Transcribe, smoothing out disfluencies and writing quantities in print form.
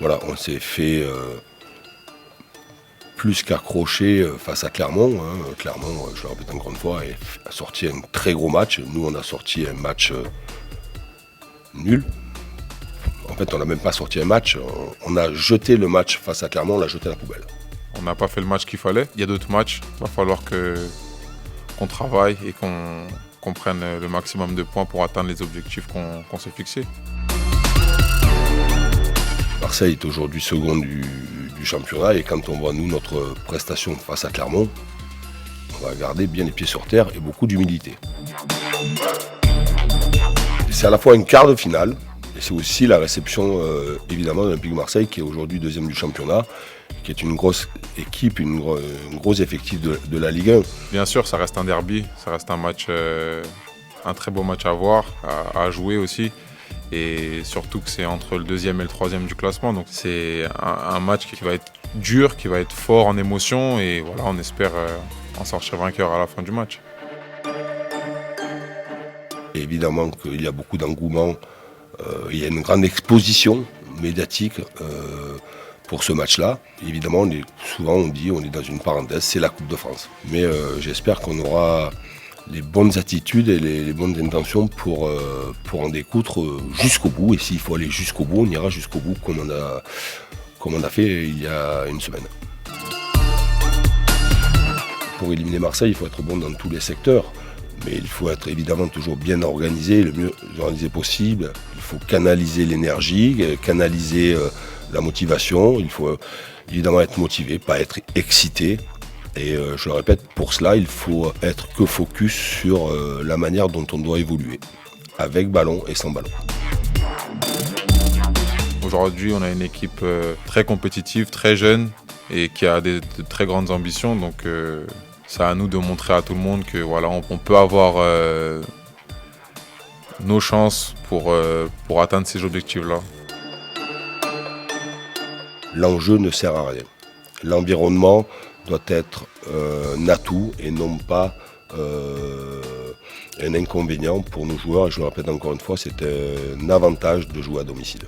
Voilà, on s'est fait plus qu'accrocher face à Clermont. Clermont, je le répète encore une fois, a sorti un très gros match. Nous, on a sorti un match nul. En fait, on n'a même pas sorti un match. On a jeté le match face à Clermont, on l'a jeté à la poubelle. On n'a pas fait le match qu'il fallait. Il y a d'autres matchs. Il va falloir qu'on travaille et qu'on prenne le maximum de points pour atteindre les objectifs qu'on s'est fixés. Marseille est aujourd'hui second du championnat et quand on voit nous notre prestation face à Clermont, on va garder bien les pieds sur terre et beaucoup d'humilité. C'est à la fois un quart de finale et c'est aussi la réception évidemment de l'Olympique de Marseille qui est aujourd'hui deuxième du championnat, qui est une grosse équipe, un gros effectif de la Ligue 1. Bien sûr, ça reste un derby, ça reste un match, un très beau match à voir, à jouer aussi. Et surtout que c'est entre le deuxième et le troisième du classement. Donc c'est un match qui va être dur, qui va être fort en émotion. Et voilà, on espère en sortir vainqueur à la fin du match. Et évidemment qu'il y a beaucoup d'engouement. Il y a une grande exposition médiatique pour ce match-là. Évidemment, souvent on dit on est dans une parenthèse, c'est la Coupe de France. Mais j'espère qu'on aura les bonnes attitudes et les bonnes intentions pour en découdre jusqu'au bout. Et s'il faut aller jusqu'au bout, on ira jusqu'au bout comme on a fait il y a une semaine. Pour éliminer Marseille, il faut être bon dans tous les secteurs. Mais il faut être évidemment toujours bien organisé, le mieux organisé possible. Il faut canaliser l'énergie, canaliser la motivation. Il faut évidemment être motivé, pas être excité. Et je le répète, pour cela, il faut être que focus sur la manière dont on doit évoluer, avec ballon et sans ballon. Aujourd'hui, on a une équipe très compétitive, très jeune et qui a de très grandes ambitions. Donc c'est à nous de montrer à tout le monde que voilà, on peut avoir nos chances pour atteindre ces objectifs-là. L'enjeu ne sert à rien. L'environnement doit être un atout et non pas un inconvénient pour nos joueurs. Et je le répète encore une fois, c'est un avantage de jouer à domicile.